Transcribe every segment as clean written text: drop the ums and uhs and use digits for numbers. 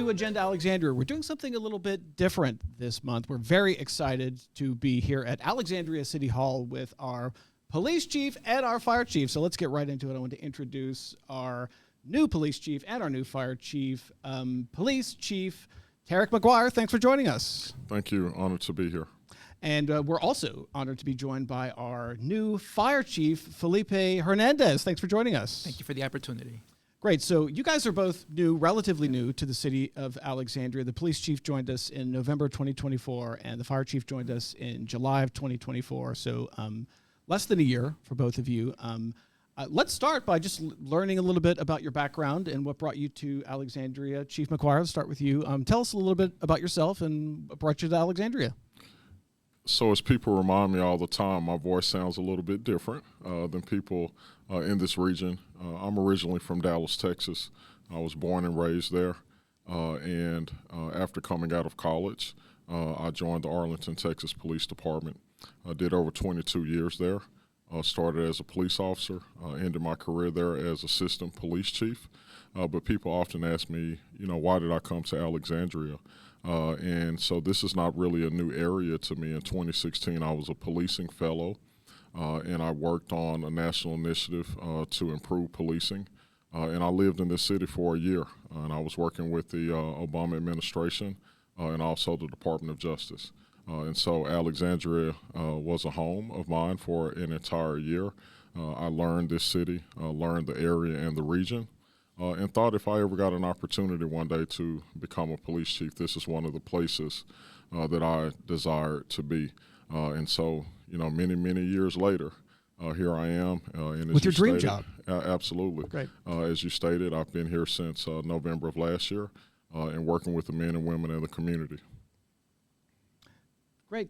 to Agenda Alexandria. We're doing something a little bit different this month. We're very excited to be here at Alexandria City Hall with our police chief and our fire chief. So let's get right into it. I want to introduce our new police chief and our new fire chief, Police Chief Tarrick McGuire. Thanks for joining us. Thank you. Honored to be here. And we're also honored to be joined by our new fire chief, Felipe Hernandez. Thanks for joining us. Thank you for the opportunity. Great. So you guys are both new, relatively new to the city of Alexandria. The police chief joined us in November 2024, and the fire chief joined us in July of 2024. So less than a year for both of you. Let's start by just learning a little bit about your background and what brought you to Alexandria. Chief McGuire, let's start with you. Tell us a little bit about yourself and what brought you to Alexandria. So as people remind me all the time, my voice sounds a little bit different than people in this region. I'm originally from Dallas, Texas. I was born and raised there. And after coming out of college, I joined the Arlington, Texas Police Department. I did over 22 years there. Started as a police officer, ended my career there as assistant police chief. But people often ask me, why did I come to Alexandria? And so this is not really a new area to me. In 2016, I was a policing fellow, and I worked on a national initiative to improve policing. And I lived in this city for a year, and I was working with the Obama administration and also the Department of Justice. And so Alexandria was a home of mine for an entire year. I learned this city, learned the area and the region. And thought if I ever got an opportunity one day to become a police chief, this is one of the places that I desired to be. And so, many, many years later, here I am. And with your dream job. Absolutely. Great. As you stated, I've been here since November of last year and working with the men and women in the community. Great.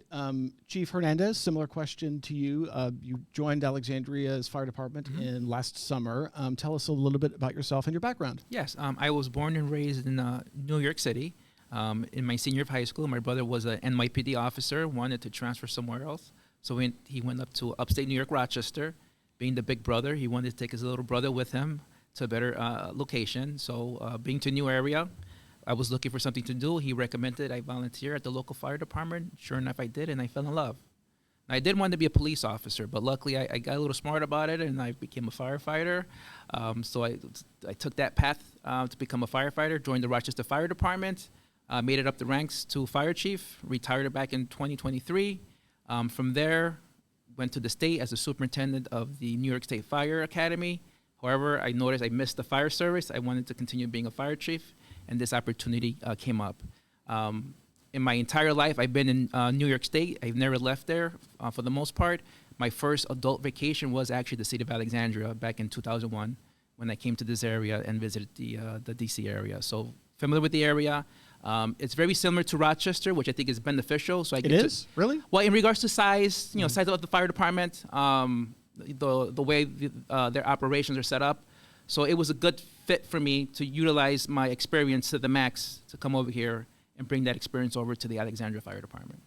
Chief Hernandez, similar question to you. You joined Alexandria's fire department in last summer. Tell us a little bit about yourself and your background. Yes, I was born and raised in New York City. In my senior year of high school, my brother was an NYPD officer, wanted to transfer somewhere else. So he went up to upstate New York, Rochester. Being the big brother, he wanted to take his little brother with him to a better location. So being to a new area, I was looking for something to do. He recommended I volunteer at the local fire department. Sure enough, I did, and I fell in love. I did want to be a police officer, but luckily I got a little smart about it, and I became a firefighter. So I took that path to become a firefighter, joined the Rochester Fire Department, made it up the ranks to fire chief, retired back in 2023. From there, went to the state as a superintendent of the New York State Fire Academy. However, I noticed I missed the fire service. I wanted to continue being a fire chief, and this opportunity came up. In my entire life, I've been in New York State. I've never left there for the most part. My first adult vacation was actually the city of Alexandria back in 2001 when I came to this area and visited the DC area. So familiar with the area. It's very similar to Rochester, which I think is beneficial. So I get Really? Well, in regards to size, size of the fire department, the way their operations are set up. So it was a good fit for me to utilize my experience to the max to come over here and bring that experience over to the Alexandria Fire Department.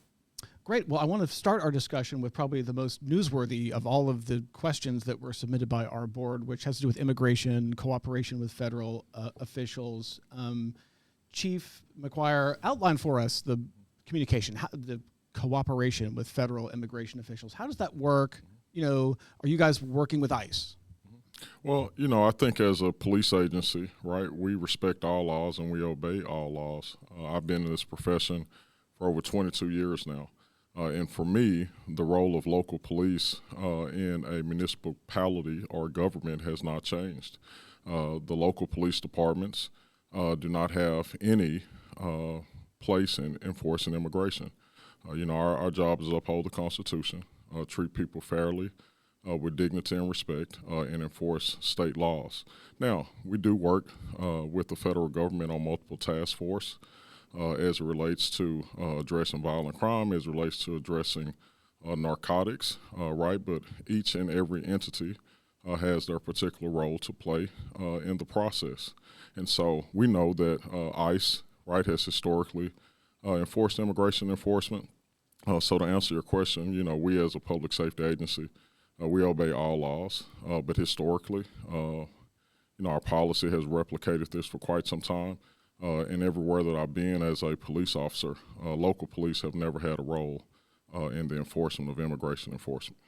Great. Well, I want to start our discussion with probably the most newsworthy of all of the questions that were submitted by our board, which has to do with immigration, cooperation with federal officials. Chief McGuire, outline for us the communication, the cooperation with federal immigration officials. How does that work? Are you guys working with ICE? Well, I think as a police agency, right, we respect all laws and we obey all laws. I've been in this profession for over 22 years now. And for me, the role of local police in a municipality or government has not changed. The local police departments do not have any place in enforcing immigration. Our job is to uphold the Constitution, treat people fairly, with dignity and respect, and enforce state laws. Now, we do work with the federal government on multiple task force as it relates to addressing violent crime, as it relates to addressing narcotics, right? But each and every entity has their particular role to play in the process. And so we know that ICE, right, has historically enforced immigration enforcement. So to answer your question, we as a public safety agency, we obey all laws, but historically, our policy has replicated this for quite some time. and everywhere that I've been as a police officer, local police have never had a role in the enforcement of immigration enforcement.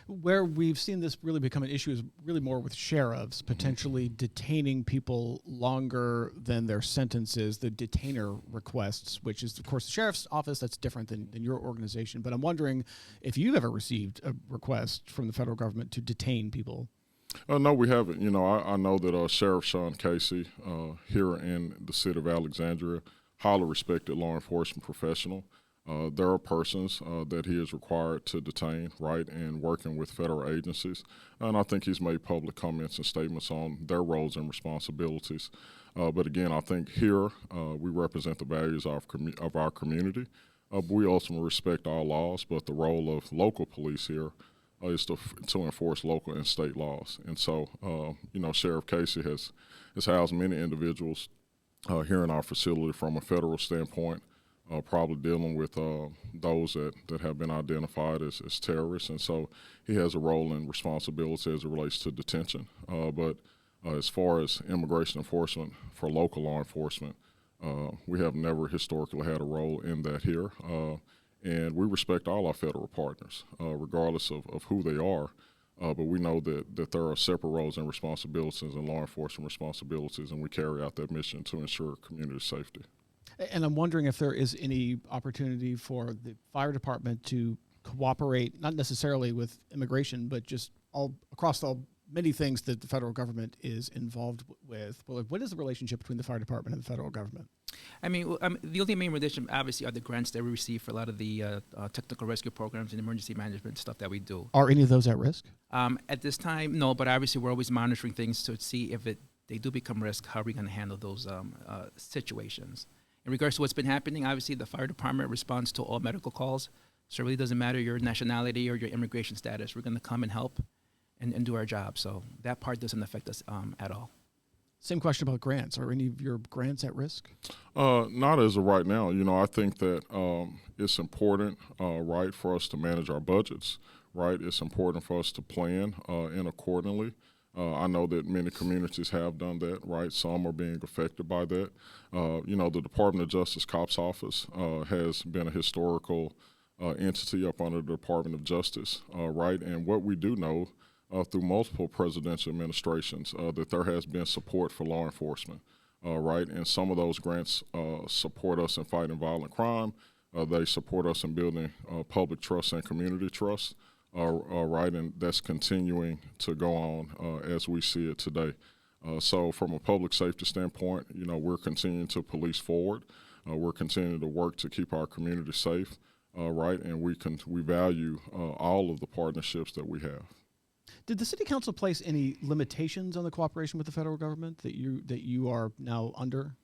Where we've seen this really become an issue is really more with sheriffs potentially detaining people longer than their sentences, the detainer requests, which is, of course, the sheriff's office. That's different than your organization. But I'm wondering if you've ever received a request from the federal government to detain people. No, we haven't. I know that Sheriff Sean Casey here in the city of Alexandria, highly respected law enforcement professional. There are persons that he is required to detain, right, and working with federal agencies. And I think he's made public comments and statements on their roles and responsibilities. But again, I think here we represent the values of our community. But we ultimately respect all laws, but the role of local police here is to enforce local and state laws. And so, Sheriff Casey has housed many individuals here in our facility from a federal standpoint, probably dealing with those that have been identified as terrorists. And so he has a role and responsibility as it relates to detention. But as far as immigration enforcement for local law enforcement, we have never historically had a role in that here. And we respect all our federal partners, regardless of who they are. But we know that there are separate roles and responsibilities and law enforcement responsibilities, and we carry out that mission to ensure community safety. And I'm wondering if there is any opportunity for the fire department to cooperate, not necessarily with immigration, but just all across many things that the federal government is involved with. Well, what is the relationship between the fire department and the federal government? I mean, the only main relationship, obviously, are the grants that we receive for a lot of the technical rescue programs and emergency management stuff that we do. Are any of those at risk? At this time, no, but obviously we're always monitoring things to see if they do become risk, how are we going to handle those situations. In regards to what's been happening, obviously the fire department responds to all medical calls. So it really doesn't matter your nationality or your immigration status. We're going to come and help and do our job. So that part doesn't affect us at all. Same question about grants. Are any of your grants at risk? Not as of right now. I think that it's important, right, for us to manage our budgets, right? It's important for us to plan in accordingly. I know that many communities have done that, right? Some are being affected by that. The Department of Justice Cops Office has been a historical entity up under the Department of Justice, right? And what we do know through multiple presidential administrations that there has been support for law enforcement, right? And some of those grants support us in fighting violent crime. They support us in building public trust and community trust. Right, and that's continuing to go on as we see it today. So from a public safety standpoint, we're continuing to police forward. We're continuing to work to keep our community safe, right, and we value all of the partnerships that we have. Did the city council place any limitations on the cooperation with the federal government that you are now under?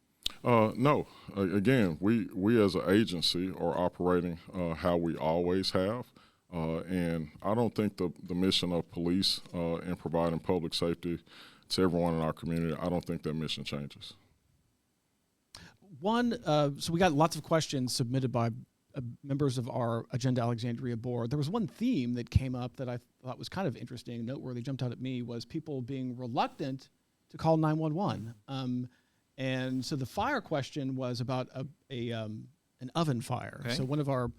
No. Again, we as an agency are operating how we always have. And I don't think the mission of police in providing public safety to everyone in our community, I don't think that mission changes. So we got lots of questions submitted by members of our Agenda Alexandria board. There was one theme that came up that I thought was kind of interesting, noteworthy, jumped out at me, was people being reluctant to call 911. And so the fire question was about an oven fire. Okay. So one of our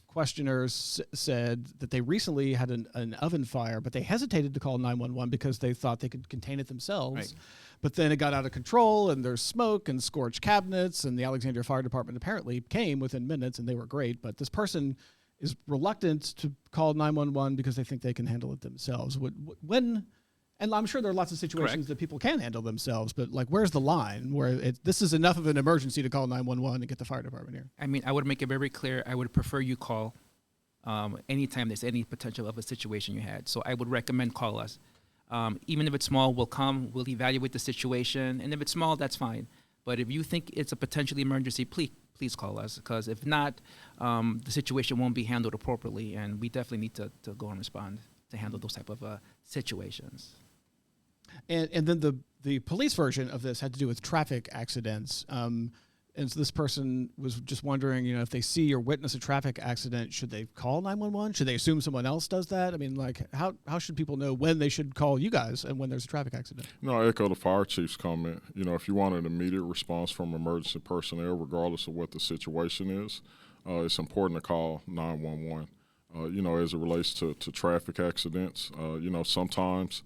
questioners said that they recently had an oven fire, but they hesitated to call 911 because they thought they could contain it themselves. Right. But then it got out of control, and there's smoke and scorched cabinets, and the Alexandria Fire Department apparently came within minutes, and they were great. But this person is reluctant to call 911 because they think they can handle it themselves. And I'm sure there are lots of situations Correct. that people can handle themselves, but where's the line where this is enough of an emergency to call 911 and get the fire department here? I mean, I would make it very clear. I would prefer you call anytime there's any potential of a situation you had. So I would recommend call us. Even if it's small, we'll come, we'll evaluate the situation. And if it's small, that's fine. But if you think it's a potential emergency, please call us. Because if not, the situation won't be handled appropriately. And we definitely need to go and respond to handle those type of situations. And then the police version of this had to do with traffic accidents. And so this person was just wondering, if they see or witness a traffic accident, should they call 911? Should they assume someone else does that? I mean, like, how should people know when they should call you guys and when there's a traffic accident? I echo the fire chief's comment. If you want an immediate response from emergency personnel, regardless of what the situation is, it's important to call 911. As it relates to traffic accidents, sometimes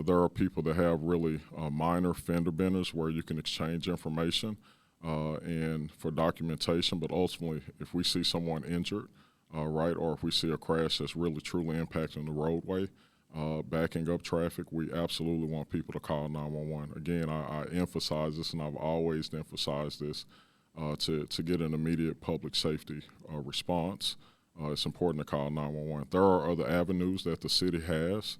there are people that have really minor fender benders where you can exchange information and for documentation. But ultimately, if we see someone injured, or if we see a crash that's really truly impacting the roadway, backing up traffic, we absolutely want people to call 911. Again, I emphasize this, and I've always emphasized this, to get an immediate public safety response. It's important to call 911. There are other avenues that the city has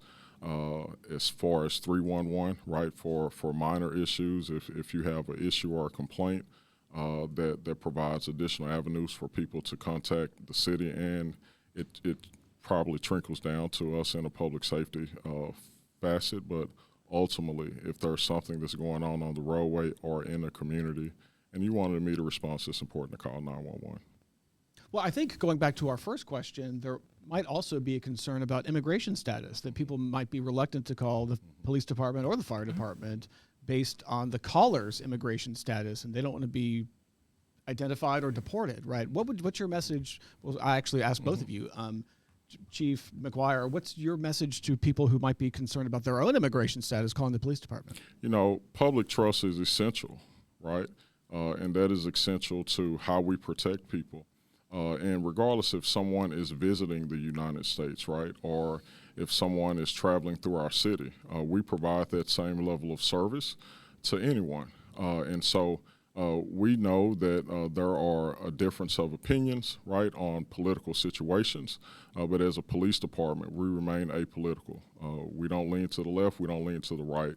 as far as 311, right, for minor issues. If you have an issue or a complaint, that provides additional avenues for people to contact the city, and it probably trickles down to us in a public safety facet. But ultimately, if there's something that's going on the roadway or in the community, and you want an immediate response, it's important to call 911. Well, I think going back to our first question, there might also be a concern about immigration status, that people might be reluctant to call the police department or the fire department based on the caller's immigration status, and they don't want to be identified or deported, right? What's your message? Well, I actually asked both of you. Chief McGuire, what's your message to people who might be concerned about their own immigration status calling the police department? Public trust is essential, right? And that is essential to how we protect people. And regardless if someone is visiting the United States, right, or if someone is traveling through our city, we provide that same level of service to anyone. And so we know that there are a difference of opinions, right, on political situations. But as a police department, we remain apolitical. We don't lean to the left. We don't lean to the right.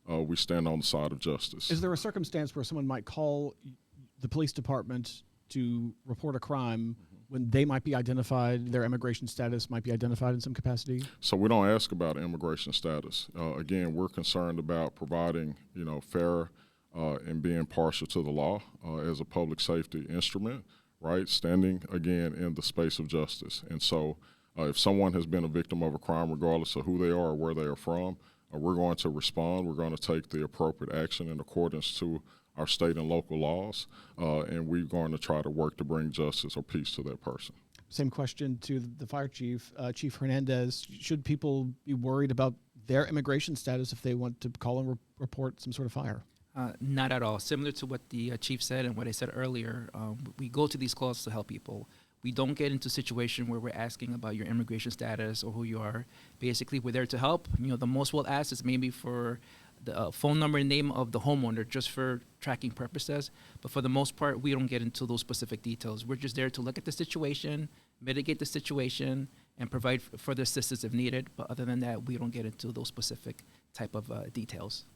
We stand on the side of justice. Is there a circumstance where someone might call the police department to report a crime when they might be identified, their immigration status might be identified in some capacity? So we don't ask about immigration status. Again, we're concerned about providing, fair and being partial to the law as a public safety instrument, right? Standing, again, in the space of justice. And so if someone has been a victim of a crime, regardless of who they are or where they are from, we're going to respond. We're going to take the appropriate action in accordance to our state and local laws, and we're going to try to work to bring justice or peace to that person. Same question to the fire chief, Chief Hernandez. Should people be worried about their immigration status if they want to call and report some sort of fire? Not at all. Similar to what the chief said and what I said earlier, we go to these calls to help people. We don't get into a situation where we're asking about your immigration status or who you are. Basically, we're there to help. The most we'll ask is maybe for the phone number and name of the homeowner, just for tracking purposes. But for the most part, we don't get into those specific details. We're just there to look at the situation, mitigate the situation, and provide further assistance if needed. But other than that, we don't get into those specific type of details.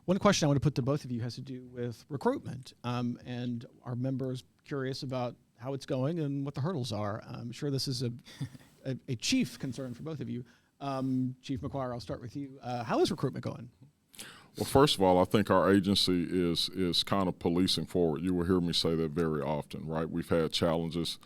One question I want to put to both of you has to do with recruitment, and our members curious about how it's going and what the hurdles are. I'm sure this is a chief concern for both of you. Chief McGuire, I'll start with you. How is recruitment going? Well, first of all, I think our agency is kind of policing forward. You will hear me say that very often, right? We've had challenges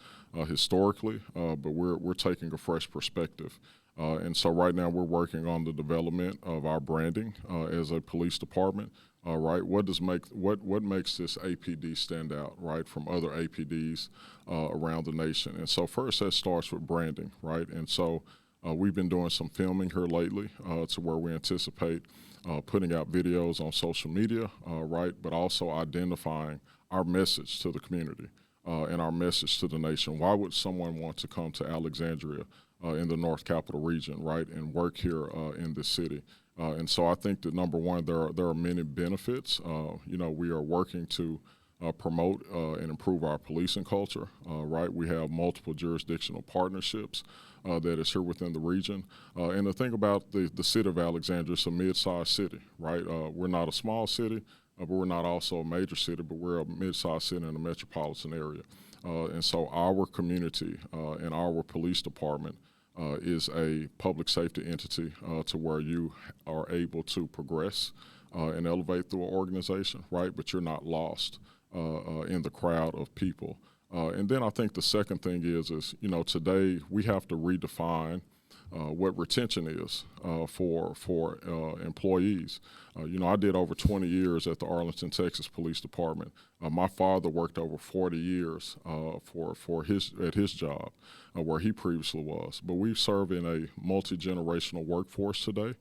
historically, but we're taking a fresh perspective. And so right now we're working on the development of our branding as a police department. Right, what makes this APD stand out, right, from other APDs around the nation? And so first, that starts with branding, right? And so we've been doing some filming here lately to where we anticipate putting out videos on social media, right, but also identifying our message to the community and our message to the nation. Why would someone want to come to Alexandria in the North Capital Region, right, and work here in this city? And so I think that, number one, there are many benefits. We are working to promote and improve our policing culture, right? We have multiple jurisdictional partnerships that is here within the region. And the thing about the city of Alexandria, it's a mid-sized city, right? We're not a small city, but we're not also a major city, but we're a mid-sized city in a metropolitan area. And so our community and our police department is a public safety entity to where you are able to progress and elevate through an organization, right? But you're not lost. in the crowd of people. And then I think the second thing is today we have to redefine what retention is for employees. I did over 20 years at the Arlington, Texas Police Department. My father worked over 40 years at his job where he previously was. But we serve in a multi-generational workforce today.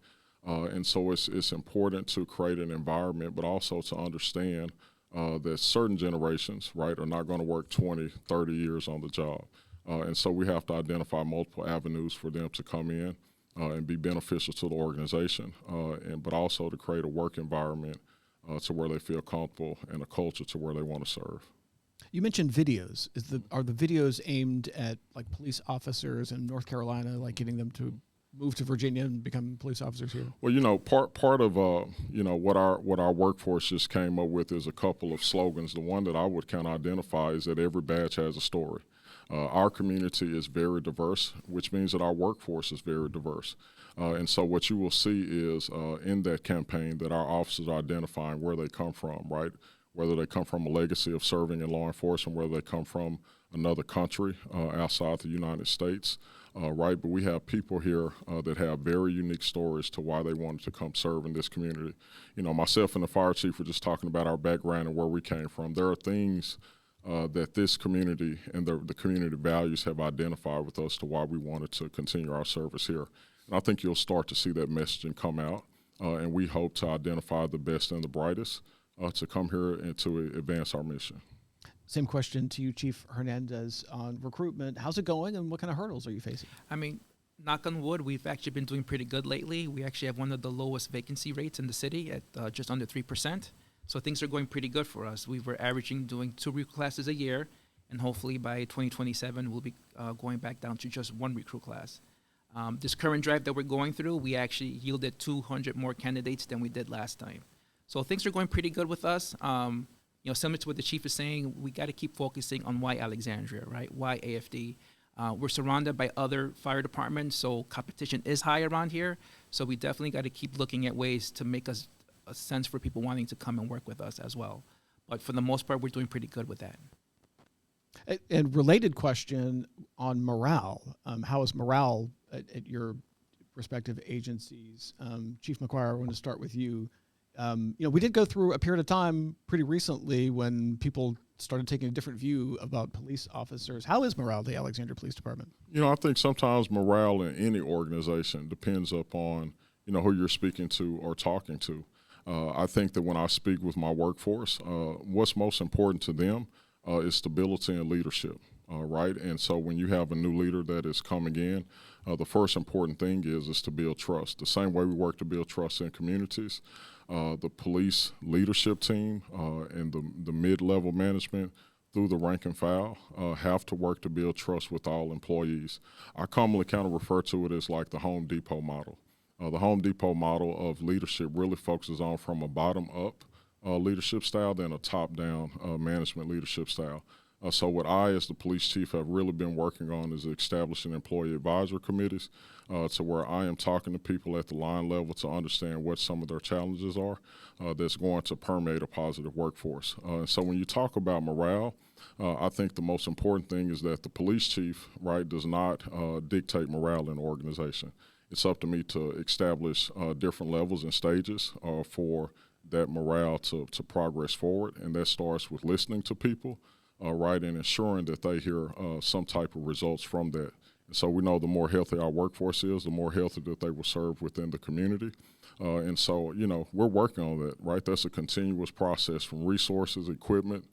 And so it's important to create an environment, but also to understand that certain generations, right, are not going to work 20, 30 years on the job. And so we have to identify multiple avenues for them to come in and be beneficial to the organization, but also to create a work environment to where they feel comfortable and a culture to where they want to serve. You mentioned videos. Are the videos aimed at like police officers in North Carolina, like getting them to move to Virginia and become police officers here? Well, part of what our workforce just came up with is a couple of slogans. The one that I would kind of identify is that every badge has a story. Our community is very diverse, which means that our workforce is very diverse. And so what you will see is in that campaign that our officers are identifying where they come from, right? Whether they come from a legacy of serving in law enforcement, whether they come from another country outside the United States, right? But we have people here that have very unique stories to why they wanted to come serve in this community. Myself and the fire chief were just talking about our background and where we came from. There are things that this community and the community values have identified with us to why we wanted to continue our service here. And I think you'll start to see that messaging come out, and we hope to identify the best and the brightest to come here and to advance our mission. Same question to you, Chief Hernandez, on recruitment. How's it going, and what kind of hurdles are you facing? I mean, knock on wood, we've actually been doing pretty good lately. We actually have one of the lowest vacancy rates in the city at just under 3%. So things are going pretty good for us. We were averaging doing 2 recruit classes a year, and hopefully by 2027, we'll be going back down to just 1 recruit class. This current drive that we're going through, we actually yielded 200 more candidates than we did last time. So things are going pretty good with us. Similar to what the chief is saying, we got to keep focusing on why Alexandria, right? Why AFD? We're surrounded by other fire departments, so competition is high around here. So we definitely got to keep looking at ways to make us a sense for people wanting to come and work with us as well. But for the most part, we're doing pretty good with that. And related question on morale. How is morale at your respective agencies? Chief McGuire, I want to start with you. We did go through a period of time pretty recently when people started taking a different view about police officers. How is morale at the Alexandria Police Department? I think sometimes morale in any organization depends upon, who you're speaking to or talking to. I think that when I speak with my workforce, what's most important to them is stability and leadership, right? And so when you have a new leader that is coming in, the first important thing is to build trust. The same way we work to build trust in communities, the police leadership team and the mid-level management through the rank and file have to work to build trust with all employees. I commonly kind of refer to it as like the Home Depot model. The Home Depot model of leadership really focuses on from a bottom-up leadership style than a top-down management leadership style. So what I, as the police chief, have really been working on is establishing employee advisory committees to where I am talking to people at the line level to understand what some of their challenges are that's going to permeate a positive workforce. So when you talk about morale, I think the most important thing is that the police chief, right, does not dictate morale in an organization. It's up to me to establish different levels and stages for that morale to progress forward, and that starts with listening to people, right, and ensuring that they hear some type of results from that. And so we know the more healthy our workforce is, the more healthy that they will serve within the community. And so, we're working on that, right? That's a continuous process from resources, equipment,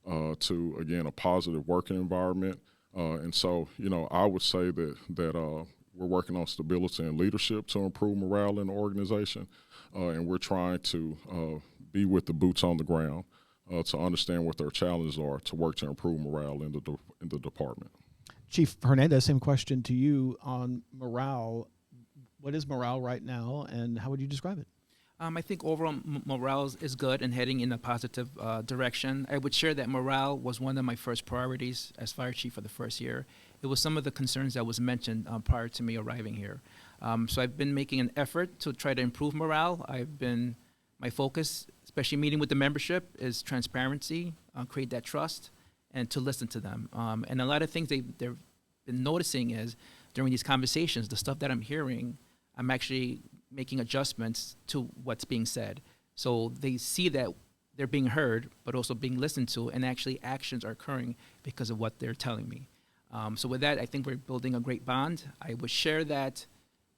to, again, a positive working environment. And so, I would say that we're working on stability and leadership to improve morale in the organization, and we're trying to be with the boots on the ground to understand what their challenges are to work to improve morale in the department. Chief Hernandez, same question to you on morale. What is morale right now, and how would you describe it? I think overall morale is good and heading in a positive direction. I would share that morale was one of my first priorities as fire chief for the first year. It was some of the concerns that was mentioned prior to me arriving here. So I've been making an effort to try to improve morale. My focus especially meeting with the membership, is transparency, create that trust, and to listen to them. And a lot of things they've been noticing is during these conversations, the stuff that I'm hearing, I'm actually making adjustments to what's being said. So they see that they're being heard, but also being listened to, and actually actions are occurring because of what they're telling me. So with that, I think we're building a great bond. I would share that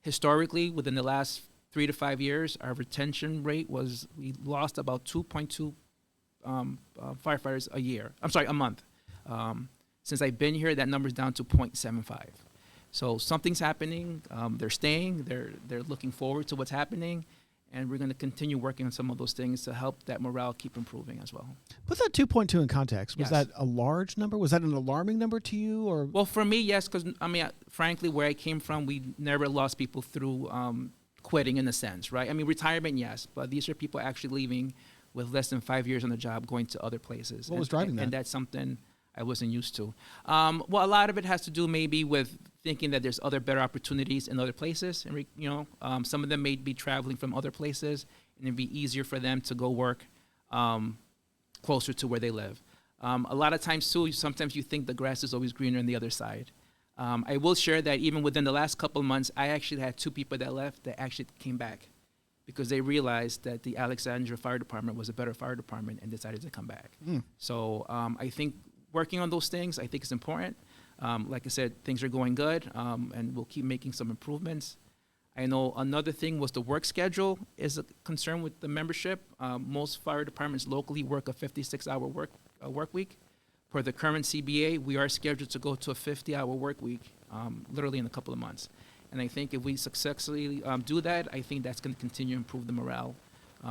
historically, within the last 3 to 5 years, our retention rate was, we lost about 2.2 firefighters a month. Since I've been here, that number's down to 0.75. So something's happening. They're staying. They're looking forward to what's happening. And we're going to continue working on some of those things to help that morale keep improving as well. Put that 2.2 in context. Was Yes. that a large number? Was that an alarming number to you? Or Well, for me, yes, because, frankly, where I came from, we never lost people through quitting in a sense, right? Retirement, yes, but these are people actually leaving with less than 5 years on the job, going to other places. What was driving that? And that's something I wasn't used to. Well, a lot of it has to do maybe with thinking that there's other better opportunities in other places. And, some of them may be traveling from other places, and it'd be easier for them to go work closer to where they live. A lot of times, too, sometimes you think the grass is always greener on the other side. I will share that even within the last couple of months, I actually had 2 people that left that actually came back because they realized that the Alexandria Fire Department was a better fire department and decided to come back. So I think working on those things, I think is important. Like I said, things are going good, and we'll keep making some improvements. I know another thing was the work schedule is a concern with the membership. Most fire departments locally work a 56-hour work week. Per the current CBA, we are scheduled to go to a 50-hour work week, literally in a couple of months. And I think if we successfully do that, I think that's going to continue to improve the morale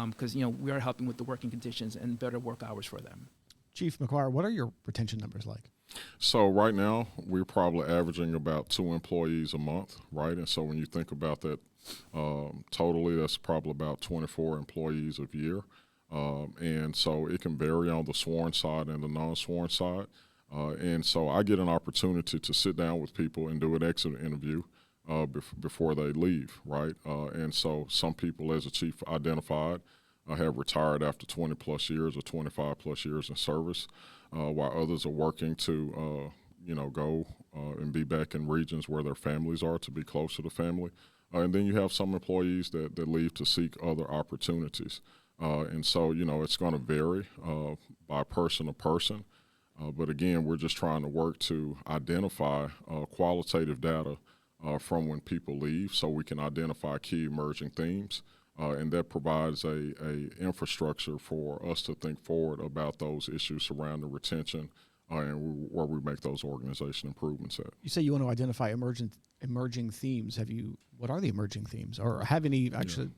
because, we are helping with the working conditions and better work hours for them. Chief McGuire, what are your retention numbers like? So right now, we're probably averaging about 2 employees a month, right? And so when you think about that totally, that's probably about 24 employees a year. And so it can vary on the sworn side and the non-sworn side. And so I get an opportunity to sit down with people and do an exit interview before they leave, right? And so some people, as the chief identified, have retired after 20 plus years or 25 plus years in service, while others are working to, go and be back in regions where their families are, to be closer to family. And then you have some employees that leave to seek other opportunities. And so, it's going to vary by person to person. But again, we're just trying to work to identify qualitative data from when people leave so we can identify key emerging themes. And that provides a infrastructure for us to think forward about those issues surrounding retention and where we make those organization improvements at. You say you want to identify emerging themes. What are the emerging themes? Or have any,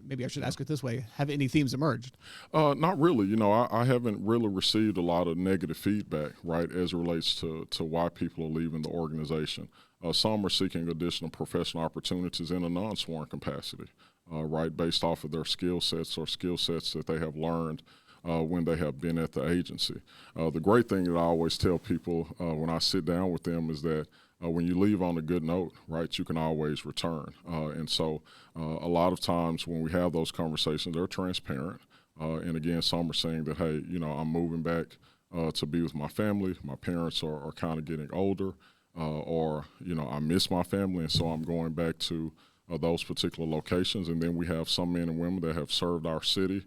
maybe I should ask it this way, have any themes emerged? Not really. I haven't really received a lot of negative feedback, right, as it relates to why people are leaving the organization. Some are seeking additional professional opportunities in a non-sworn capacity. Right, based off of their skill sets or skill sets that they have learned when they have been at the agency. The great thing that I always tell people when I sit down with them is that when you leave on a good note, right, you can always return. And so a lot of times when we have those conversations, they're transparent. And again, some are saying that, hey, I'm moving back to be with my family. My parents are kind of getting older, or, I miss my family, and so I'm going back to those particular locations. And then we have some men and women that have served our city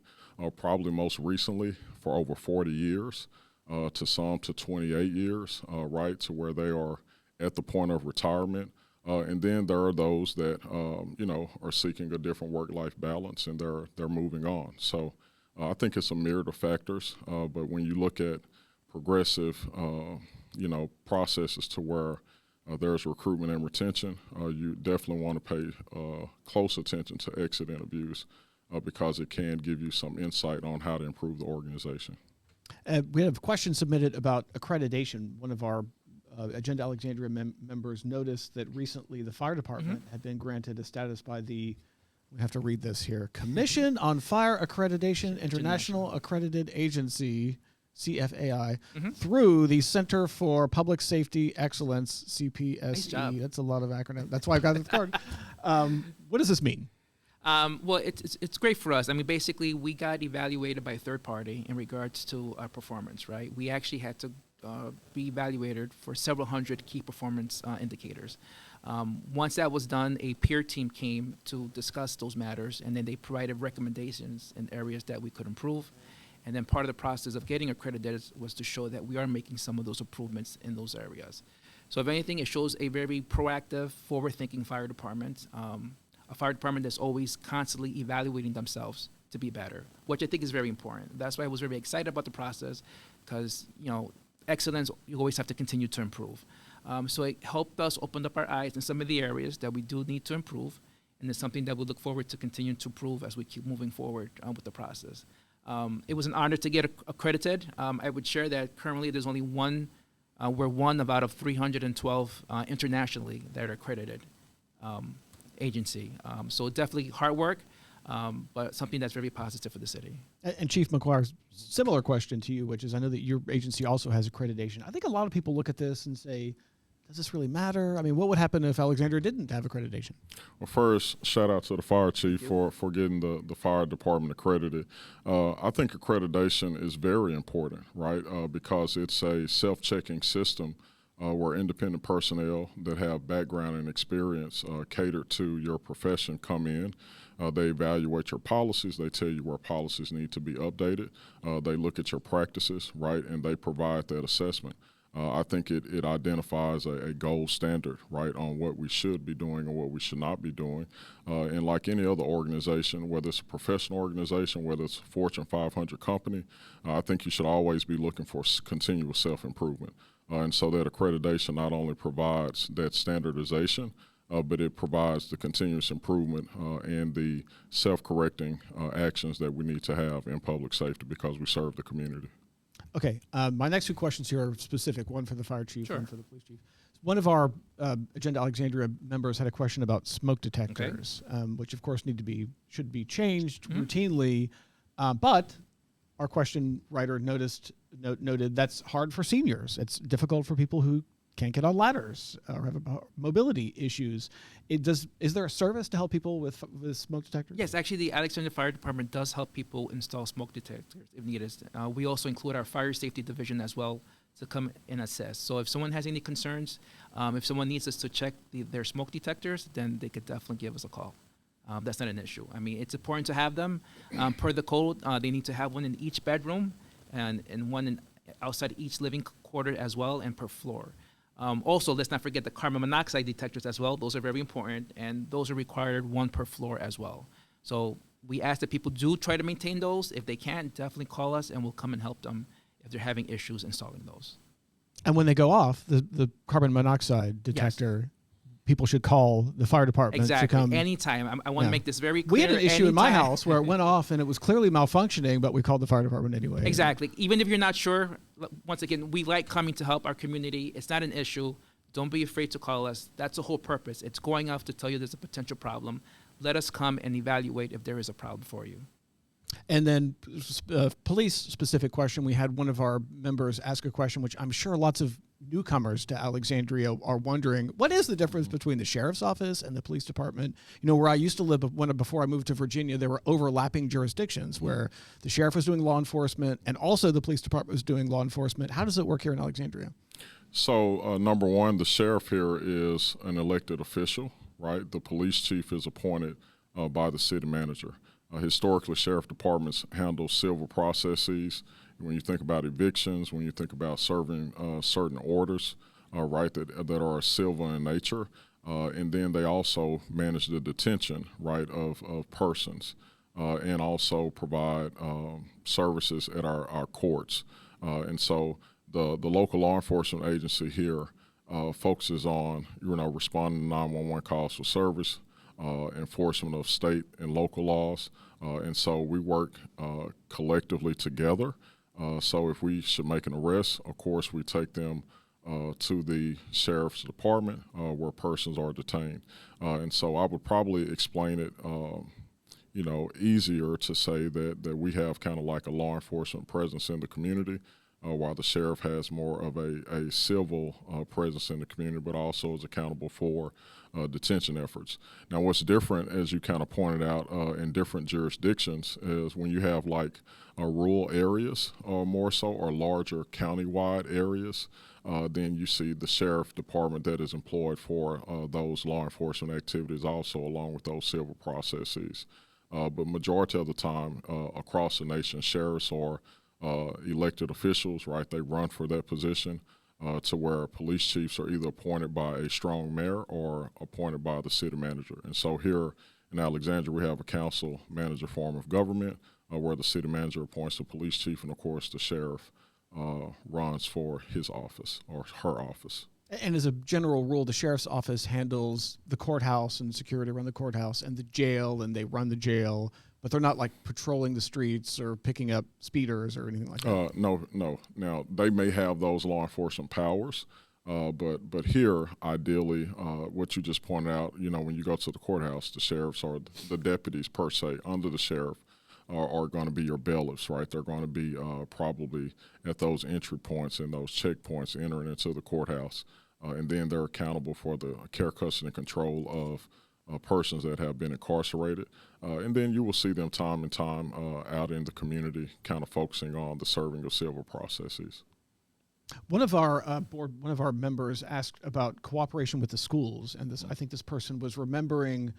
probably most recently for over 40 years, to some to 28 years, right, to where they are at the point of retirement. And then there are those that, are seeking a different work-life balance, and they're moving on. So I think it's a myriad of factors, but when you look at progressive, processes to where there's recruitment and retention, you definitely want to pay close attention to exit interviews because it can give you some insight on how to improve the organization. We have a question submitted about accreditation. One of our Agenda Alexandria members noticed that recently the fire department had been granted a status by we have to read this here, Commission on Fire Accreditation, International Accredited Agency, CFAI, through the Center for Public Safety Excellence, CPSE. Nice job. That's a lot of acronym. That's why I've got the card. What does this mean? Well, it's great for us. I mean, basically, we got evaluated by a third party in regards to our performance, right? We actually had to be evaluated for several hundred key performance indicators. Once that was done, a peer team came to discuss those matters, and then they provided recommendations in areas that we could improve. And then part of the process of getting accredited was to show that we are making some of those improvements in those areas. So if anything, it shows a very proactive, forward-thinking fire department, a fire department that's always constantly evaluating themselves to be better, which I think is very important. That's why I was very excited about the process, because excellence, you always have to continue to improve. So it helped us open up our eyes in some of the areas that we do need to improve, and it's something that we look forward to continue to improve as we keep moving forward with the process. It was an honor to get accredited. I would share that currently there's only we're one of out of 312 internationally that are accredited agency. So definitely hard work, but something that's very positive for the city. And Chief McGuire, similar question to you, which is I know that your agency also has accreditation. I think a lot of people look at this and say, does this really matter? I mean, what would happen if Alexandria didn't have accreditation? Well, first, shout out to the fire chief for getting the fire department accredited. I think accreditation is very important, right? Because it's a self-checking system where independent personnel that have background and experience catered to your profession come in. They evaluate your policies. They tell you where policies need to be updated. They look at your practices, right, and they provide that assessment. I think it identifies a gold standard, right, on what we should be doing and what we should not be doing. And like any other organization, whether it's a professional organization, whether it's a Fortune 500 company, I think you should always be looking for continuous self-improvement. And so that accreditation not only provides that standardization, but it provides the continuous improvement and the self-correcting actions that we need to have in public safety because we serve the community. Okay, my next two questions here are specific, one for the fire chief, Sure. one for the police chief. One of our Agenda Alexandria members had a question about smoke detectors, which of course should be changed routinely, but our question writer noted that's hard for seniors. It's difficult for people who can't get on ladders or have mobility issues. Is there a service to help people with smoke detectors? Yes, actually, the Alexandria Fire Department does help people install smoke detectors if needed. We also include our fire safety division as well to come and assess. So if someone has any concerns, if someone needs us to check their smoke detectors, then they could definitely give us a call. That's not an issue. I mean, it's important to have them. Per the code, they need to have one in each bedroom and one outside each living quarter as well, and per floor. Also, let's not forget the carbon monoxide detectors as well. Those are very important, and those are required one per floor as well. So we ask that people do try to maintain those. If they can't, definitely call us, and we'll come and help them if they're having issues installing those. And when they go off, the carbon monoxide detector, people should call the fire department to come. Anytime. I want to make this very clear. We had an issue in my house where it went off and it was clearly malfunctioning, but we called the fire department anyway. Exactly. Even if you're not sure, once again, we like coming to help our community. It's not an issue. Don't be afraid to call us. That's the whole purpose. It's going off to tell you there's a potential problem. Let us come and evaluate if there is a problem for you. And then police-specific question. We had one of our members ask a question, which I'm sure lots of newcomers to Alexandria are wondering, what is the difference between the sheriff's office and the police department? You know, where I used to live before I moved to Virginia, there were overlapping jurisdictions where the sheriff was doing law enforcement and also the police department was doing law enforcement. How does it work here in Alexandria? So, number one, the sheriff here is an elected official, right? The police chief is appointed by the city manager. Historically, sheriff departments handle civil processes. When you think about evictions, when you think about serving certain orders, right, that are civil in nature, and then they also manage the detention, right, of persons, and also provide services at our courts. And so the local law enforcement agency here focuses on, responding to 911 calls for service, enforcement of state and local laws, and so we work collectively together. So if we should make an arrest, of course, we take them to the sheriff's department where persons are detained. And so I would probably explain it, easier to say that we have kind of like a law enforcement presence in the community. while the sheriff has more of a civil presence in the community, but also is accountable for detention efforts. Now, what's different, as you kind of pointed out, in different jurisdictions is when you have like rural areas more so, or larger county-wide areas, then you see the sheriff department that is employed for those law enforcement activities also, along with those civil processes. But majority of the time across the nation, sheriffs are elected officials, right? They run for that position. To where police chiefs are either appointed by a strong mayor or appointed by the city manager. And so here in Alexandria, we have a council manager form of government where the city manager appoints the police chief, and of course the sheriff runs for his office or her office. And as a general rule, the sheriff's office handles the courthouse and security around the courthouse and the jail, and they run the jail, but they're not like patrolling the streets or picking up speeders or anything like that. No. Now, they may have those law enforcement powers, but here, ideally, what you just pointed out, when you go to the courthouse, the sheriffs or the deputies per se under the sheriff are going to be your bailiffs, right? They're going to be probably at those entry points and those checkpoints entering into the courthouse. And then they're accountable for the care, custody, and control of persons that have been incarcerated. And then you will see them time and time out in the community kind of focusing on the serving of civil processes. One of our one of our members asked about cooperation with the schools, and I think this person was remembering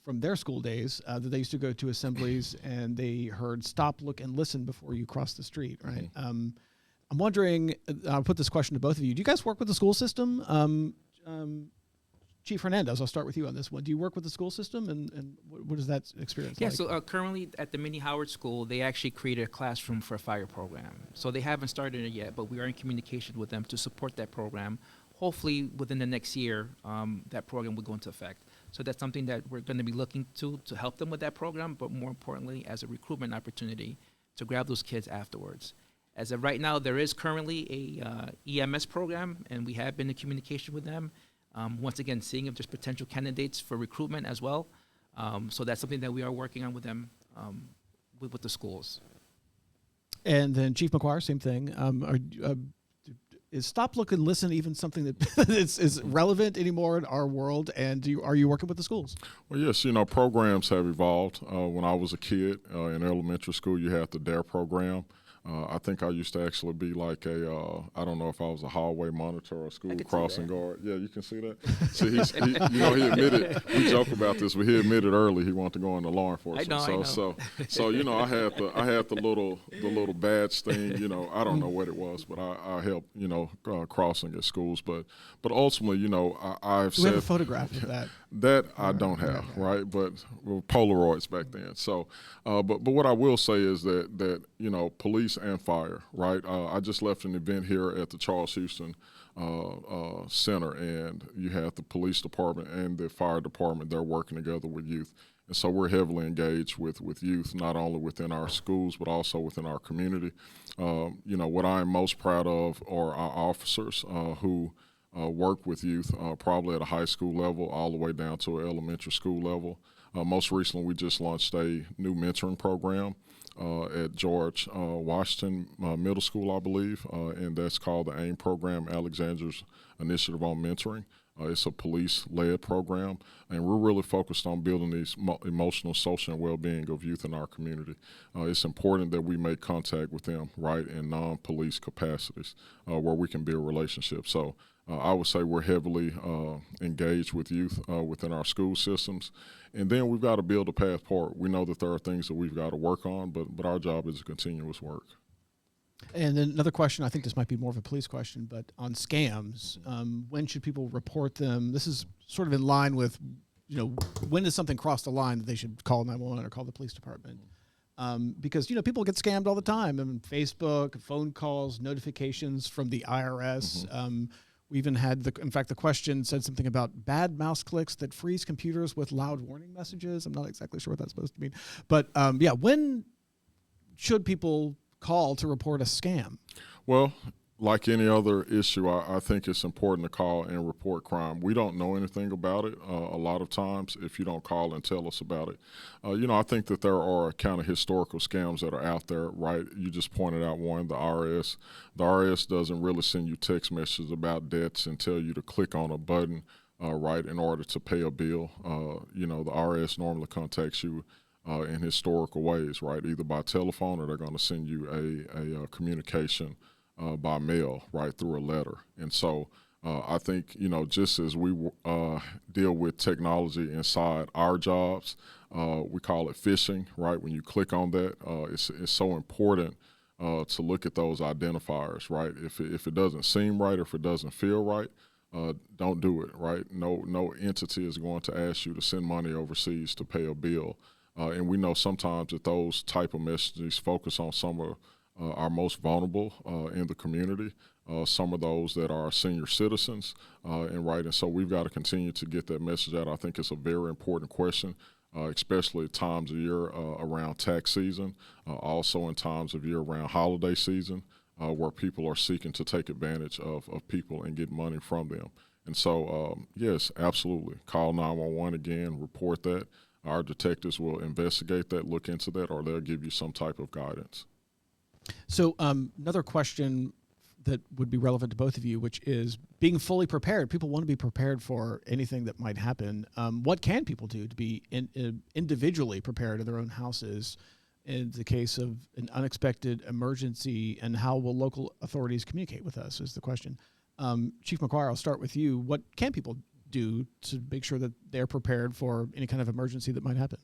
from their school days that they used to go to assemblies and they heard stop, look, and listen before you cross the street, right? Mm-hmm. I'm wondering, I'll put this question to both of you. Do you guys work with the school system? Chief Hernandez, I'll start with you on this one. Do you work with the school system, and what is that experience like? So currently at the Mini Howard School, they actually created a classroom for a fire program. So they haven't started it yet, but we are in communication with them to support that program. Hopefully within the next year, that program will go into effect. So that's something that we're going to be looking to help them with that program, but more importantly, as a recruitment opportunity to grab those kids afterwards. As of right now, there is currently a EMS program, and we have been in communication with them. Once again, seeing if there's potential candidates for recruitment as well. So that's something that we are working on with them, with the schools. And then Chief McGuire, same thing. Is stop, look, and listen even something that is relevant anymore in our world? And are you working with the schools? Well, yes, programs have evolved. When I was a kid in elementary school, you had the DARE program. I think I used to actually be like I don't know if I was a hallway monitor or a school crossing guard. Yeah, you can see that. See, he admitted, we joke about this, but he admitted early he wanted to go into law enforcement. I know. So I had the little badge thing. I don't know what it was, but I helped crossing at schools. But ultimately, I've said. Do we have a photograph of that? That I don't have, right? But Polaroids back then. So, but what I will say is that police and fire, right? I just left an event here at the Charles Houston Center, and you have the police department and the fire department. They're working together with youth. And so we're heavily engaged with youth, not only within our schools, but also within our community. What I'm most proud of are our officers who work with youth, probably at a high school level all the way down to an elementary school level. Most recently, we just launched a new mentoring program at George Washington Middle School, I believe, and that's called the AIM program, Alexandria's Initiative on Mentoring. It's a police-led program, and we're really focused on building these emotional, social, and well-being of youth in our community. It's important that we make contact with them, right, in non-police capacities where we can build relationships. So I would say we're heavily engaged with youth within our school systems. And then we've got to build a path forward. We know that there are things that we've got to work on, but our job is continuous work. And then another question, I think this might be more of a police question, but on scams, when should people report them? This is sort of in line with, when does something cross the line that they should call 911 or call the police department? Because, people get scammed all the time. Facebook, phone calls, notifications from the IRS. Mm-hmm. We even had, in fact, the question said something about bad mouse clicks that freeze computers with loud warning messages. I'm not exactly sure what that's supposed to mean. But, when should people call to report a scam? Well, like any other issue, I think it's important to call and report crime. We don't know anything about it a lot of times if you don't call and tell us about it. I think that there are kind of historical scams that are out there, right? You just pointed out one, the IRS. The IRS doesn't really send you text messages about debts and tell you to click on a button, right, in order to pay a bill. The IRS normally contacts you in historical ways, right, either by telephone or they're going to send you a communication by mail, right, through a letter. And so I think, just as we deal with technology inside our jobs, we call it phishing, right? When you click on that, it's so important to look at those identifiers, right? If it doesn't seem right or if it doesn't feel right, don't do it, right? No entity is going to ask you to send money overseas to pay a bill. And we know sometimes that those type of messages focus on some of are most vulnerable in the community, some of those that are senior citizens, and so we've got to continue to get that message out. I think it's a very important question, especially at times of year around tax season, also in times of year around holiday season, where people are seeking to take advantage of people and get money from them. And so, yes, absolutely, call 911 again, report that. Our detectives will investigate that, look into that, or they'll give you some type of guidance. So another question that would be relevant to both of you, which is being fully prepared. People want to be prepared for anything that might happen. What can people do to be individually prepared in their own houses in the case of an unexpected emergency, and how will local authorities communicate with us is the question. Chief McGuire, I'll start with you. What can people do to make sure that they're prepared for any kind of emergency that might happen?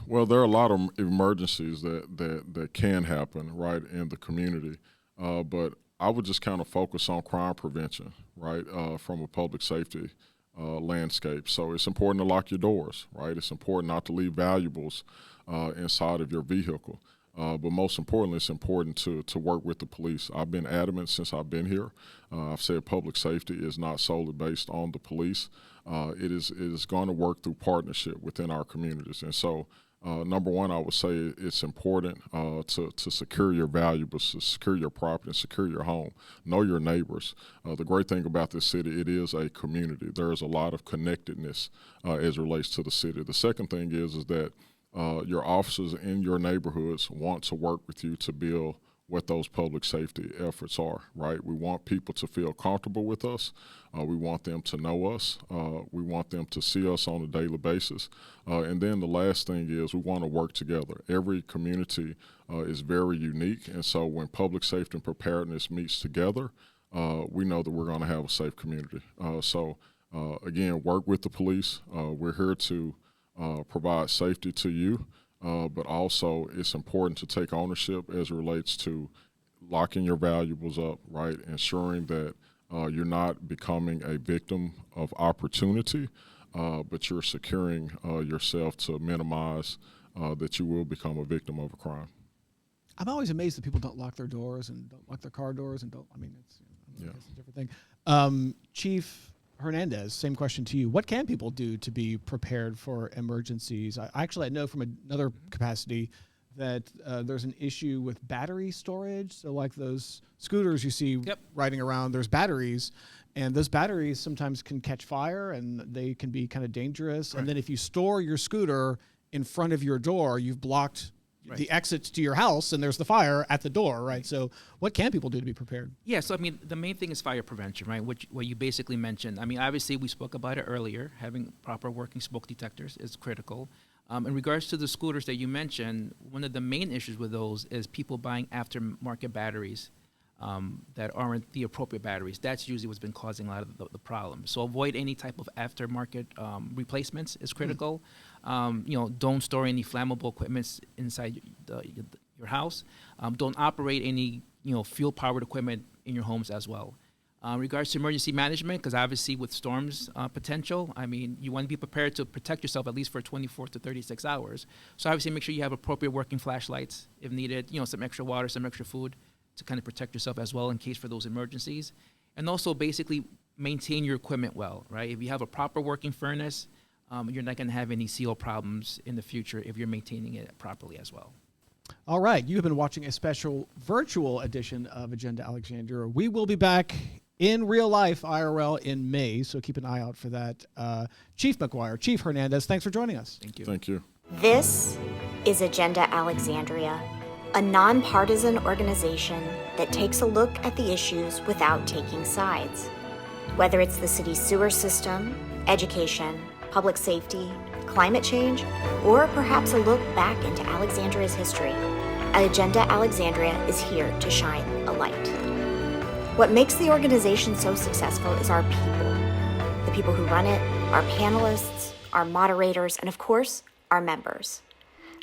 Well, there are a lot of emergencies that can happen, right, in the community. But I would just kind of focus on crime prevention, right, from a public safety landscape. So it's important to lock your doors, right? It's important not to leave valuables inside of your vehicle. But most importantly, it's important to work with the police. I've been adamant since I've been here. I've said public safety is not solely based on the police. It is going to work through partnership within our communities. And so, number one, I would say it's important to secure your valuables, to secure your property, and secure your home. Know your neighbors. The great thing about this city, it is a community. There is a lot of connectedness as it relates to the city. The second thing is that your officers in your neighborhoods want to work with you to build what those public safety efforts are, right? We want people to feel comfortable with us. We want them to know us. We want them to see us on a daily basis. And then the last thing is we want to work together. Every community is very unique. And so when public safety and preparedness meets together, we know that we're going to have a safe community. Again, work with the police. We're here to provide safety to you. But also it's important to take ownership as it relates to locking your valuables up, right? Ensuring that you're not becoming a victim of opportunity, but you're securing yourself to minimize that you will become a victim of a crime. I'm always amazed that people don't lock their doors and don't lock their car doors and it's a different thing. Chief Hernandez, same question to you. What can people do to be prepared for emergencies? I know from another capacity that there's an issue with battery storage. So like those scooters you see riding around, there's batteries, and those batteries sometimes can catch fire and they can be kind of dangerous. Right. And then if you store your scooter in front of your door, you've blocked the exits to your house, and there's the fire at the door, right? So what can people do to be prepared? Yeah, so the main thing is fire prevention, right? What you basically mentioned. Obviously we spoke about it earlier. Having proper working smoke detectors is critical. In regards to the scooters that you mentioned, one of the main issues with those is people buying aftermarket batteries that aren't the appropriate batteries. That's usually what's been causing a lot of the problem. So avoid any type of aftermarket replacements is critical. Don't store any flammable equipment inside your house. Don't operate any fuel-powered equipment in your homes as well. In regards to emergency management, because obviously with storms potential, you want to be prepared to protect yourself at least for 24 to 36 hours. So obviously make sure you have appropriate working flashlights if needed, some extra water, some extra food to kind of protect yourself as well in case for those emergencies. And also basically maintain your equipment well, right? If you have a proper working furnace, you're not going to have any CO problems in the future if you're maintaining it properly as well. All right, you have been watching a special virtual edition of Agenda Alexandria. We will be back in real life, IRL, in May, so keep an eye out for that. Chief McGuire, Chief Hernandez, thanks for joining us. Thank you. Thank you. This is Agenda Alexandria, a nonpartisan organization that takes a look at the issues without taking sides. Whether it's the city's sewer system, education, public safety, climate change, or perhaps a look back into Alexandria's history, Agenda Alexandria is here to shine a light. What makes the organization so successful is our people. The people who run it, our panelists, our moderators, and of course, our members.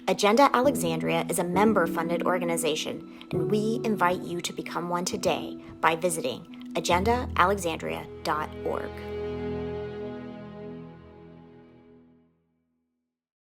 Agenda Alexandria is a member-funded organization, and we invite you to become one today by visiting agendaalexandria.org.